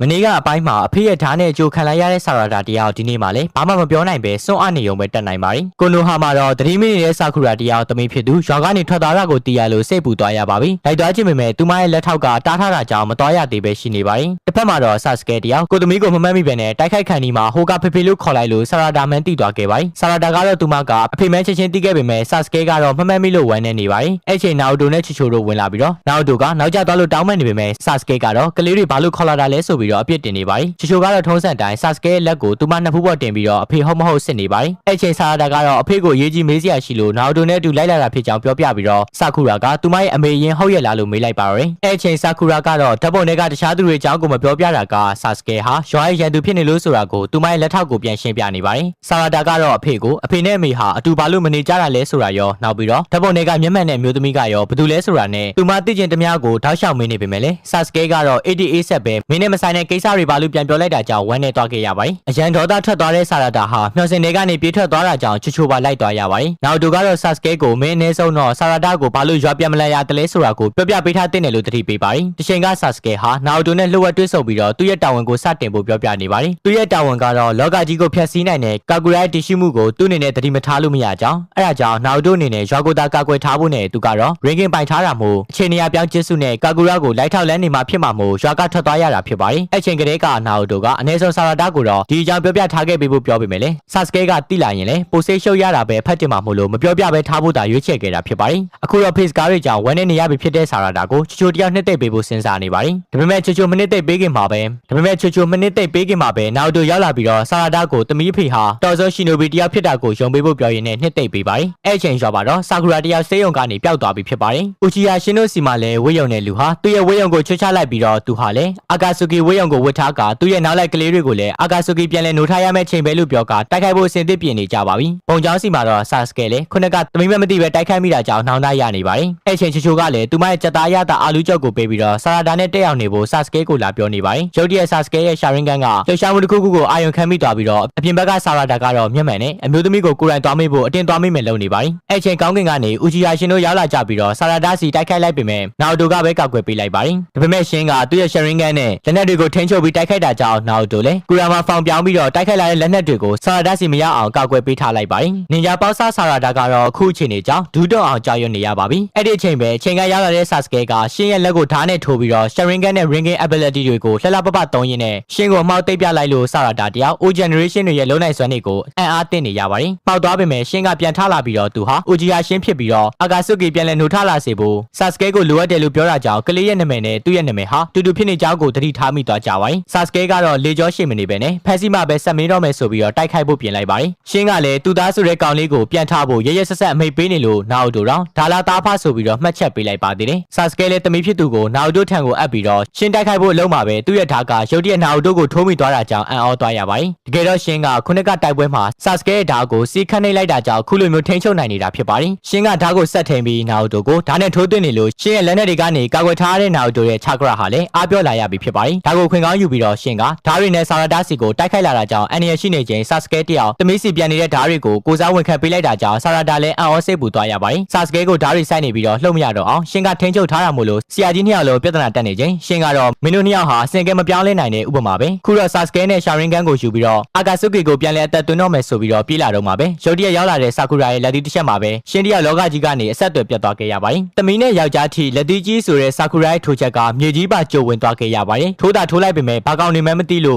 မနေ့ကအပိုင်းမှာအဖေရဲ့ဓာတ်နဲ့အကျိုးခံလိုက်ရတဲ့ဆာရာတာတယောက်ဒီနေ့မှလည်းဘာမှမပြောနိုင်ပဲစွန့်အားနေုံပဲတက်နိုင်ပါတယ်ကိုနိုဟာမှာတော့သတိမနေတဲ့ဆာကူရာတယောက်သမီးဖြစ်သူရွာကနေထွက်သွားတာကိုသိရလို့စိတ်ပူသွားရပါပြီလိုက်သွားခြင်းပေမဲ့သူမရဲ့လက်ထောက်ကတားထားတာကြောင့်မသွားရသေးပဲရှိနေပါတယ်တစ်ဖက်မှာတော့ဆာစကဲတယောက်ကိုသမီးကိုမမှတ်မိပဲနဲ့တိုက်ခိုက်ခံဒီမှာဟိုကဖေဖေလို့ခေါ်လိုက်လို့ဆာရာတာမန်တိသွားခဲ့ပါတယ်ဆာရာတာကတော့သူမကအဖေမန်းချင်းချင်းတီးခဲ့ပေမဲ့ဆာစကဲကတော့မမှတ်မိလို့ဝမ်းနေပါတယ်အဲ့ချိန်နာအိုတိုနဲ့ချီချိုတို့ဝင်လာပြီးတော့နာအိုတိုကနောက်ကျသွားလို့တောင်းပန်နေပေမဲ့ဆာစကဲကတော့ကလေးတွေဘာလို့ခေါ်လာတာလဲဆိုပြီးတော့အပြစ်တင်နေပါတယ်ချီချိုကတော့ထုံးစံတိုင်းဆာစကဲရဲ့လက်ကိုသူမနှစ်ဖူးပေါ်တင်ပြီးတော့အဖေဟုတ်မဟုတ်စစ်နေပါတယ်အဲ့ချိန်ဆာရာတာကတော့အဖေကိုရေးကြီးမေးစရာရှိလို့နာအိုတိုနဲ့အတူလိုက်လာတာဖြစ်ကြောင်းပြောပြပြီးတော့ဆာကူရာကသူမရဲ့အမေရင်ဟုတ်ရဲ့လားလို့မေးလိုက်ပါတော့အဲ့ချိန်ဆာကူရာကတော့ဓာတ်ပုံတွေကတခြားသူတွေအကြောင်းကိုမပြောပြတာကဆာစကဲဟာရွာရဲ့ရန်သူဖြစ်နေလို့ဆိုတာကိုသူမရဲ့လက်ထောက်ကိုပြန်ရှင်းပြနေပါတယ်ဆာရာတာကတော့အဖေကိုအဖေနဲ့အမေဟာအတူဘာလို့မနေကြတာလဲဆိုတာရောနောက်ပြီးတော့ဓာတ်ပုံတွေကမျက်မှန်နဲ့မျိုးသမီးကရောဘာလို့လဲဆိုတာနဲ့သူမသိကျင်တများကိုထောက်လျှောက်မေးနေပေမဲ့လေဆာစကဲကတော့ ATA ဆက်ပဲမင်းနဲ့မဆိုင်တဲ့ကိစ္စတွေဘာလို့ပြန်ပြောလိုက်တာကြောင့်ဝမ်းနဲ့သွားခဲ့ရပါတယ်အရန်ဒေါသထွက်သွားတဲ့ဆာရာတာဟာမျှော်စင်တွေကနေပြေးထွက်သွားတာကြောင့်ချူချိုပါလိုက်သွားရပါတယ်နောက်တူကတော့ဆာစကဲကိုမင်းအနည်းဆုံးတော့ဆာရာတာကိုဘာလို့ရွာပြန်မလာရတလဲဆိုတာကိုပြောပြပေးထားတဲ့နယ်လို့တတိပေးပါတယ်တချိန်ကဆာစကဲဟာနောက်တူနဲ့လှုပ်ဝက်တွဲဆုံပြီးတော့သူ့ရဲ့တာဝန်ကိုစတင်ဖို့ပြောပြနေပါတယ်သူ့ရဲ့တာဝန်ကတော့လောကကြီးကိုဖျက်ဆီးနိုင်တဲ့ကာကူရိုက်တရှိမှုကိုသူ့အနေနဲ့တတိမထားလို့မရကြောင်းအဲဒါကြောင့်နောက်တူအနေနဲ့ရွာကိုသာကာကွယ်ထားဖို့နဲ့သူကတော့ရင်ကင်ပိုင်ထားတာမို့အခြေအနေအပြောင်းကျစုနဲ့ကာကူရာကိုလိုက်ထောက်လန်းနေမှာဖြစ်မှာမို့ရွာကထွက်သွားရတာဖြစ်ပါတယ်အချိန်ကလေးကနောက်တူကအနည်းဆုံးဆာရာတာကိုတော့ဒီအကြောင်းပြောပြထားခဲ့ပေးဖို့ပြောပေမဲ့လေဆာစကဲကတိလာရင်လေပိုဆေးရှုပ်ရတာပဲဖတ်တင်မှာမို့လို့မပြောပြပဲထားဖို့သာရွေးချယ်ခဲ့တာဖြစ်ပါတယ်အခုတော့ face ကားတွေကြောင့်ဝမ်းနေရပြီဖြစ်တဲ့ဆာရာတာကိုချိုချိုတယောက်နှစ်သိပ်ပေးဖို့စဉ်းစားနေပါတယ်ဒါပေမဲ့ချိုချိုမိနစ်သိပ်ပေးခင်မှာပဲနောက်တူရောက်လာပြီးတော့ဆာရာတာကိုတမီးဖေဟာတော်စောရှိနိုဘီတယောက်ဖြစ်တာကိုယုံပေးဖို့ပြောရင်းနဲ့နှစ်သိပ်ပေးပါတယ်အဲ့ချိန်ရွာပါတော့ဆာကူရာတယောက်စေးရုံကနေပျောက်သွားပြီဖြစ်ပါတယ်ဥချီယာရှင်တို့စီမှာလည်းဝေးရုံနဲ့လူဟာသူ့ရဲ့ဝေးရုံကိုချွတ်ချလိုက်ပြီးတော့သူဟာလည်းအာကာဆူကီဝေးရုံကိုဝတ်ထားကသူ့ရဲ့နောက်လိုက်ကလေးတွေကိုလည်းအာကာဆူကီပြန်လဲနိုးထားရမယ့်ချိန်ပဲလို့ပြောကတိုက်ခိုက်ဖို့အဆင်သင့်ပြင်နေကြပါပြီပုံကြောင်းစီမှာတော့ဆာစကဲလည်းခုနကသမီးမသိပဲတိုက်ခိုက်မိတာကြောင့်နှောင်းသားရနေပါတယ်အဲ့ချိန်ချိုချိုကလည်းသူမရဲ့စက်သားရတာအာလူကြောက်ကိုပေးပြီးတော့ဆာရာတာနဲ့တက်ရောက်နေဖို့ဆာစကဲကိုလာပြောနေပါတယ်ရုတ်တရက်ဆာစကဲရဲ့ရှာရင်ကန်ကလှရှာမှုတစ်ခုခုကိုအာယုံခံမိသွားပြီးတော့အပြင်ဘက်ကဆာရာတာကတော့မျက်မှန်နဲ့အမျိုးသမီးကိုကိုယ်တိုင်သွားမိဖို့အတင်းသွားမိမယ်လုပ်နေပါတယ်အဲ့ချိန်ကောင်းကင်ကနေဥချီယာရှင်တို့ရောက်လာကြပြီးတော့ဆာရာတာစီတိုက်ခိုက်လိုက်ပေမဲ့နောက်တိုကပဲကောက်ွယ်ပေးလိုက်ပါတယ်ဒါပေမဲ့ရှင်ကသူ့ရဲ့ရှာရင်ကန်နဲ့လက်နက်တွေကိုထိန်းချုပ်ပြီးတိုက်ခိုက်တာကြောင့်နောက်တိုလည်းကူရာမှာဖောင်ပြောင်းပြီးတော့တိုက်ခိုက်လာတဲ့လက်နက်တွေကိုဆာရာတာစီမရအောင်ကောက်ွယ်ပေးထားလိုက်ပါတယ်နင်ဂျာပေါက်ဆာရာတာကတော့အခုအချိန်နေကြောင်းဒူးတော့အောင်ကြောက်ရွံ့နေရပါပြီအဲ့ဒီအချိန်ပဲအချိန်ကရောက်လာတဲ့ဆာစကဲကရှင်ရဲ့လက်ကိုဓာတ်နဲ့ထိုးပြီးတော့ရှာရင်ကန်နဲ့ ringing ability တွေကိုလှလှပပသုံးရင်းနဲ့ရှင်ကိုအမှောက်သိပ်ပြလိုက်လို့ဆာရာတာတယောက် O generation တွေရဲ့လုံနိုင်စွမ်းတွေကိုအံ့အားသင့်နေရပါတယ်။မှောက်သွားပေမဲ့ရှင်ကပြန်ထလာပြီးတော့သူဟာ OG ဟာရှင်ဖြစ်ပြီးတော့အာကာဆုကီပြန်လဲနှိုးထလာစေဖို့ဆာစကဲကိုလိုအပ်တယ်လို့ပြောတာကြောင့်ကလေးရဲ့နာမည်နဲ့သူ့ရဲ့နာမည်ဟာတူတူဖြစ်နေကြောင်းကိုသတိထားမိသွားကြပါတယ်။ဆာစကဲကတော့လေကြောရှိမနေပဲနဲ့ဖက်စီမှာပဲဆက်မင်းတော့မယ်ဆိုပြီးတော့တိုက်ခိုက်ဖို့ပြင်လိုက်ပါတယ်။ရှင်ကလည်းသူသားဆိုတဲ့ကောင်လေးကိုပြန်ထဖို့ရရဆက်ဆက်အမိတ်ပေးနေလို့နာအိုတိုတော့ဒါလာသားဖဆိုပြီးတော့မှတ်ချက်ပေးလိုက်ပါသေးတယ်။ဆာစကဲလည်းတမီးဖြစ်သူကိုနာအိုတိုထံကိုအပ်ပြီးတော့ရှင်တိုက်ခိုက်ဖို့လုံးမှာပဲသူ့ရဲ့ဓာတ်ကရုတ်တရက်နာအိုတိုကိုထိုးမိသွားတာကြောင့်အံ့ဩသွားရပါတယ်။တကယ်တော့ရှင်ကခုနှစ်ကတိုက်ပွဲမှာဆာစကဲရဲ့ဓာတ်ကိုစီးခတ်နှိပ်လိုက်တာကြောင့်ခုလိုမျိုးထိန်းချုပ်နိုင်နေတာဖြစ်ပါတယ်။ရှင်ကဓာတ်ကိုဆက်ထိန်ပြီးနာအိုတိုကိုဓာတ်နဲ့ထိုးသွင်းနေလို့ရှင်ရဲ့လက်နက်တွေကနေကာကွယ်ထားတဲ့နာအိုတိုရဲ့ချာကရာဟာလည်းအားပြောလာရပြီဖြစ်ပါတယ်။ဓာတ်ကိုခွင်ကောင်းယူပြီးတော့ရှင်ကဓာတ်တွေနဲ့ဆာရာတာစီကိုတိုက်ခိုက်လာတာကြောင့်အန်ရရှိနေခြင်းဆာစကဲတယောက်တမီးစီပြန်နေတဲ့ဓာတ်တွေကိုကိုစားဝင်ခံပေးလိုက်တာကြောင့်ဆာရာတာလည်းအံ့ဩစိတ်ပူသွားရပါတယ်။ဆာစကဲကိုဓာတ်တွေစိုက်နေပြီးတော့လှုပ်မရတော့အောင်ရှင်ကထိန်းချုပ်ထားတာမို့လို့ဆရာကြီးနှစ်ယောက်လုံးပြဿနာတက်နေခြင်းရှင်ကတော့မင်းတို့နှစ်ယောက်ဟာစင်ကဲမပြောင်းလဲနိုင်တဲ့ဥပမာပဲ။ခုတော့ဆာစကဲနဲ့ရှာရင်ကန်ကိုယူပြီးတော့အာကာဆုကီကိုပြန်လဲအသက်သွင်းတော့မယ်ဆိုပြီးတော့ပြေးလာတော့မှာပဲရုတ်တရက်ရောက်လာတဲ့ဆာကူရာရဲ့လက်သီးတစ်ချက်မှာပဲရှင်တယောက်လောကကြီးကနေအဆက်အသွယ်ပြတ်သွားခဲ့ရပါတယ်။တမီးနဲ့ယောက်ျားထိလက်သီးကြီးဆိုတဲ့ဆာကူရာရဲ့ထိုးချက်ကမြေကြီးပါကျုံဝင်သွားခဲ့ရပါတယ်။ထိုးတာထိုးလိုက်ပေမဲ့ဘာကောင်နေမှမသိလိ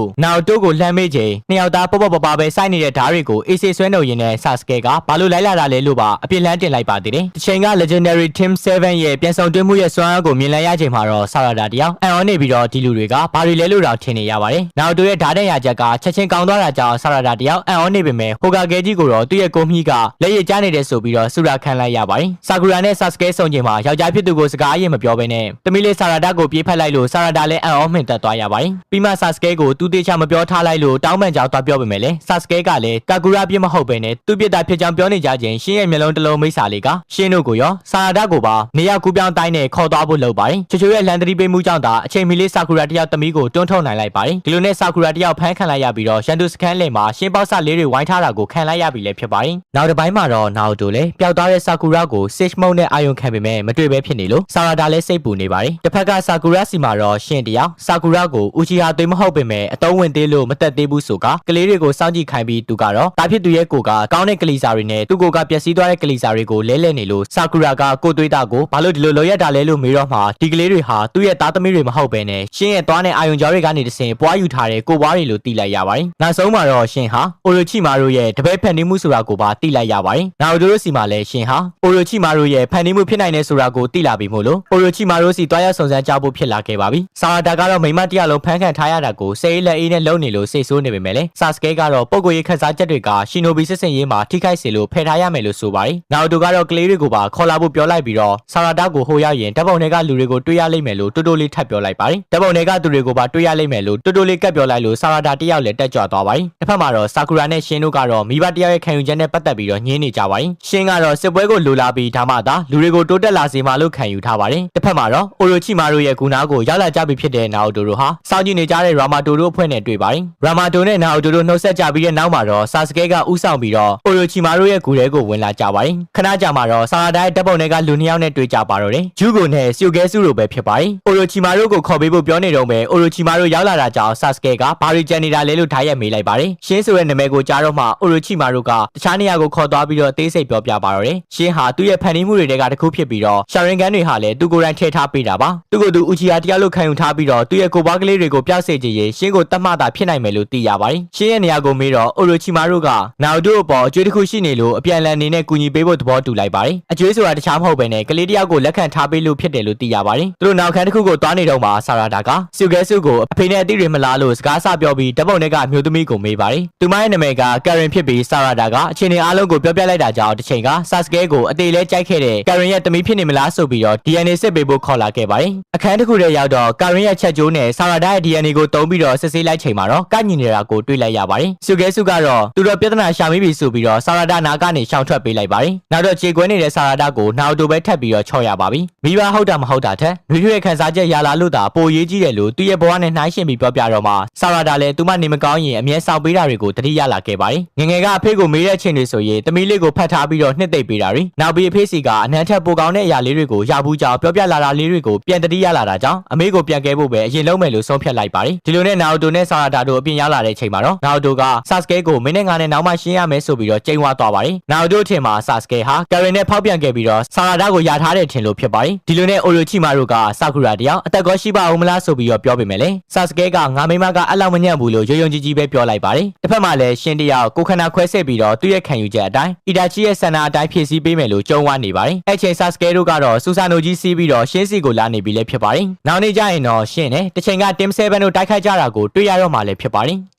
ု့နောက်တိုးကိုလှမ်းမေးချိန်နှစ်ယောက်သားပေါ့ပေါ့ပါပဲစိုက်နေတဲ့ဓာတ်တွေကိုအေးစေးဆွဲနှုတ်ရင်းနဲ့ဆာစကဲကဘာလို့လိုက်လာတာလဲလို့ပါအပြစ်လန်းတင်လိုက်ပါသေးတယ်။တစ်ချိန်က Legendary Team 7ရဲ့ပြန်ဆောင်တွင်းမှုရဲ့စွမ်းအားကိုမြင်လိုက်ရချိန်မှာတော့ဆာရာတာတယောက်အံ့ဩနေပြီးတော့ဒီလူတွေကဘာတွေလဲလို့တော့ထင်နေရပါတယ်။နောက်တိုးရဲ့ဓာတ်တဲ့ရချက်ကချက်ချင်းကောင်းသွားတာကြောင့်ဆာရာတာတယောက်အံ့ဩနေပေမဲ့ဟိုကာကဲကြီးကိုတော့သူ့ရဲ့ကိုမြီးကလက်ရည်ကျနေတဲ့ဆိုပြီးတော့ဆူရာခံလိုက်ရပါတယ်။ဆာကူရာနဲ့ဆာစကဲဆုံချိန်မှာယောက်ျားဖြစ်သူကိုစကားအရင်မပြောဘဲနဲ့တမီးလေးဆာရာတာကိုပြေးဖက်လိုက်လို့ဆာရာတာလည်းအံ့ဩမှင်သက်သွားရပါတယ်။ပြီးမှဆာစကဲကိုသူတေချာမပြောထားလိုက်လို့တောင်းပန်ကြောင်းသွားပြောပေမဲ့လည်းဆာစကဲကလည်းကာကူရာပြစ်မဟုတ်ပဲနဲ့သူ့ပြစ်တာဖြစ်ကြောင်းပြောနေကြခြင်းရှင်းရဲ့မျက်လုံးတစ်လုံးမိတ်စာလေးကရှင်းတို့ကိုရောဆာရာတာကိုပါနေရာကူးပြောင်းတိုင်းနဲ့ခေါ်သွားဖို့လုပ်ပါတယ်။ချိုရဲ့လန်တရီပေးမှုကြောင့်သာအချိန်မီလေးဆာကူရာတယောက်တမီးကိုတွန်းထုတ်နိုင်လိုက်ပါတယ်။ဒီလိုနဲ့ဆာကူရာတယောက်ဖမ်းခံလိုက်ရပြီးတော့ရန်သူစခန်းလယ်မှာရှင်းပေါက်ဆလေးတွေဝိုင်းထားတာကိုခံလိုက်ရပြီလည်းဖြစ်ပါတယ်။နောက်တစ်ပိုင်းမှာတော့နာအိုတိုလည်းပျောက်သွားတဲ့ဆာကူရာကို Sage Mode နဲ့အာယုံခံပေမဲ့မတွေ့ပဲဖြစ်နေလို့ဆာရာတာလည်းစိတ်ပူနေပါတယ်။တစ်ဖက်ကဆာကူရာစီမှာတော့ရှင်တယောက်ဆာကူရာ ကိုဦးချီဟာသွေးမဟုတ်ပေမဲ့အတုံးဝင်သေးလို့မတက်သေးဘူးဆိုကကလေးတွေကိုစောင့်ကြည့်ခိုင်းပြီးသူကတော့တာဖြစ်သူရဲ့ကိုကကောင်းတဲ့ကလေးစာတွေနဲ့သူ့ကိုကပျက်စီးသွားတဲ့ကလေးစာတွေကိုလဲလှယ်နေလို့ဆာကူရာကကိုသွေးသားကိုဘာလို့ဒီလိုလိုရက်တာလဲလို့မေးတော့မှဒီကလေးတွေဟာသူ့ရဲ့သားသမီးတွေမဟုတ်ဘဲနဲ့ရှင်ရဲ့သွားနဲ့အာယုံကြောတွေကနေတဆင်ပွားယူထားတဲ့ကိုပွားတွေလို့သိလိုက်ရပါတယ်။နောက်ဆုံးမှာတော့ရှင်ဟာအိုရိုချီမာတို့ရဲ့တပည့်ဖန်တီးမှုဆိုတာကိုပါသိလိုက်ရပါတယ်။နောက်တို့စီမှာလည်းရှင်ဟာအိုရိုချီမာတို့ရဲ့ဖန်တီးမှုဖြစ်နိုင်တဲ့ဆိုတာကိုသိလာပြီမို့လို့အိုရိုချီမာတို့စီတွားရဆုံစမ်းကြဖို့ဖြစ်လာခဲ့ပါပြီ။ဆာရာတာကတော့မိမတရလုံးဖန်ခံထားရတာကိုစိတ်လက်အေးနဲ့လုံနေလို့စိတ်ဆိုးနေပေမဲ့လည်းဆာစကဲကတော့ပုံကိုယ်ရေးခန်းစားချက်တွေကရှင်နိုဘီစစ်စင်ရေးမှာထိခိုက်စေလို့ဖယ်ထားရမယ်လို့ဆိုပါတယ်။နောက်တို့ကတော့ကလေးတွေကိုပါခေါ်လာဖို့ပြောလိုက်ပြီးတော့ဆာရာတာကိုဟိုရောက်ရင်တပ်ပုံတွေကလူတွေကိုတွေ့ရလိမ့်မယ်လို့တိုးတိုးလေးထပ်ပြောလိုက်ပါတယ်။တပ်ပုံတွေကသူတွေကိုပါတွေ့ရလိမ့်မယ်လို့တိုးတိုးလေးကပ်ပြောလိုက်လို့ဆာရာတာတယောက်လည်းတက်ကြွသွားပါတယ်။တစ်ဖက်မှာတော့ဆာကူရာနဲ့ရှင်တို့ကတော့မိဘတယောက်ရဲ့ခံယူချက်နဲ့ပတ်သက်ပြီးတော့ညင်းနေကြပါတယ်။ရှင်ကတော့စစ်ပွဲကိုလိုလာပြီးဒါမှသာလူတွေကိုတိုးတက်လာစေမှာလို့ခံယူထားပါတယ်။တစ်ဖက်မှာတော့အိုရိုချီမာတို့ရဲ့ဂူနာကိုရောက်လာကြပြီဖြစ်တဲ့နာအိုတိုတို့ဟာစောင့်ကြည့်နေကြတဲ့ရာမာတိုတို့အဖွဲ့နဲ့တွေ့ပါတယ်။ရာမာတိုနဲ့နာအိုတိုတို့နှုတ်ဆက်ကြပြီးတဲ့နောက်မှာတော့ဆာစကဲကဥဆောင်ပြီးတော့အိုရိုချီမာတို့ရဲ့ဂူထဲကိုဝင်လာကြပါတယ်။ခဏကြာမှာတော့ဆာရာဒိုင်တပ်ပုံတွေကလူနှစ်ယောက်နဲ့တွေ့ကြပါတော့တယ်။ဂျူကိုနဲ့စီယိုကဲစုတို့ပဲဖြစ်ပါတယ်။အိုရိုချီမာတို့ကိုခေါ်ပေးဖို့ပြောနေတော့ပဲအိုရိုချီမာတို့ရောက်လာတာကြောင့်ဆာစကဲကဘာရီဂျန်နေတာလဲလို့ထားရက်မေးလိုက်ပါတယ်။ရှင်းဆိုတဲ့နာမည်ကိုကြားတော့မှအိုရိုချီမာတို့ကတခြားနေရာကိုခေါ်သွားပြီးတော့အသေးစိတ်ပြောပြပါတော့တယ်။ရှင်းဟာသူ့ရဲ့ဖန်တီးမှုတွေကတခုဖြစ်ပြီးတော့ရှာရင်ကန်တွေဟာလည်းသူကိုယ်တိုင်ထည့်ထားပေးတာပါ။သူ့ကိုယ်သူဦးချီယာတယောက်လို့ခံယူထားပြီးတော့သူ့ရဲ့ကိုပွားကလေးတွေကိုပြောက်စေခြင်းရင်ရှင်းကိုတတ်မှတ်တာဖြစ်နိုင်မယ်လို့သိရပါတယ်။ရှင်းရဲ့နေရာကိုမေးတော့အိုရိုချီမာတို့ကနောက်တို့အပေါ်အကျွေးတစ်ခုရှိနေလို့အပြန်လည်အနေနဲ့ကူညီပေးဖို့သဘောတူလိုက်ပါတယ်။အကျွေးဆိုတာတခြားမဟုတ်ပဲနဲ့ကလေးတယောက်ကိုလက်ခံထားပေးလို့ဖြစ်တယ်လို့သိရပါတယ်။သူတို့နောက်ခန်းတစ်ခုကိုသွားနေတော့မှဆာရာတာကစုကဲစုကိုအဖေနဲ့အတိတွေမလားလို့စကားဆပြောပြီးဓာတ်ပုံတွေကအမျိုးသမီးကိုမေးပါတယ်။သူမရဲ့နာမည်ကကရင်ဖြစ်ပြီးဆာရာတာကအခြေအနေအားလုံးကိုပြောပြလိုက်တာကြောင့်တစ်ချိန်ကဆာစကဲကိုအသေးလဲကြိုက်ခဲ့တဲ့ကရင်ရဲ့သမီးဖြစ်နေမလားဆိုပြီးတော့ DNA စစ်ပေးဖို့ခေါ်လာခဲ့ပါတယ်။အခန်းတစ်ခုထဲရောက်တော့ကရင်ရဲ့ချက်ကျိုးနဲ့ဆာရာတာရဲ့ DNA ကိုတုံးပြီးတော့စစ်ဆေးလိုက်ချိန်မှာတော့ကညီနေတာကိုတွေ့လိုက်ရပါတယ်။စုကဲစုကတော့သူတို့ပြဿနာရှာမိပြီဆိုပြီးတော့ဆာရာတာနာကနေရှောင်ထွက်ပေးလိုက်ပါတယ်။နောက်တော့ခြေခွဲနေတဲ့ဆာရာတာကိုနောက်တူပဲထပ်ပြီးတော့ချော့ရပါပြီ။မိဘဟုတ်တာမဟုတ်တာထက်လူတွေခန်းစားချက်ရလာလို့သာပိုရေးကြီးတယ်လို့သူ့ရဲ့ဘဝနဲ့နှိုင်းယှဉ်ပြီးပြောပြတော့မှဆာရာတာလည်းသူမနေမကောင်းရင်အမြဲဆောင်ပေးတာတွေကိုတတိရလာခဲ့ပါတယ်။ငငယ်ကအဖေကိုမေးတဲ့ချိန်တွေဆိုရင်သမီးလေးကိုဖတ်ထားပြီးတော့နှစ်သိမ့်ပေးတာတွေနောက်ပြီးအဖေစီကအနှမ်းထက်ပိုကောင်းတဲ့အရာလေးတွေကိုရဘူးကြောင်ပြောပြလာတာလေးတွေကိုပြန်တတိရလာတာကြောင့်အမေကိုပြန်ကဲဖို့ပဲအရင်လုံးမယ်လို့ဆုံးဖြတ်လိုက်ပါတယ်။ဒီလိုနဲ့နာအိုတိုနဲ့ဆာရာတာတို့အပြင်ရောက်လာတဲ့ချိန်မှာတော့နာအိုတိုကဆာစကဲကိုမင်းနဲ့ငါနဲ့နောက်မှရှင်းရမယ်ဆိုပြီးတော့ကျိန်းဝါသွားပါတယ်။နာအိုတိုထင်မှာဆာစကဲဟာကရင်နဲ့ဖောက်ပြန်ခဲ့ပြီးတော့ဆာရာတာကိုယာထားတဲ့ထင်လို့ဖြစ်ပါတယ်။ဒီလိုနဲ့အိုရိုချီမာတို့ကဆာကူရာတယောက်အသက်ကောရှိပါဦးမလားဆိုပြီးတော့ပြောပေမဲ့လေဆာစကဲကငါမိမကအလောက်မညံ့ဘူးလို့ရုံကြီးပဲပြောလိုက်ပါတယ်။တစ်ဖက်မှာလည်းရှင်းတယောက်ကိုခန္ဓာခွဲစစ်ပြီးတော့သူ့ရဲ့ခံယူချက်အတိုင်းအီတာချီရဲ့ဆန္ဒအတိုင်းဖြည့်ဆည်းပေးမယ်လို့ကြုံဝါနေပါတယ်။အဲ့ချိန်ဆာစကဲတို့ကတော့စူဆာနိုကြီးစီးပြီးတော့ရှင်းစီကိုလာနေပြီလည်းဖြစ်ပါတယ်။နောက်နေ့ကျရင်တော့ရှင်းနဲ့တစ်ချိန်ကတင်7တို့တိုက်ခိုက်ကြတာကိုတွေ့ရတော့မှလည်းဖြစ်ပါတယ်။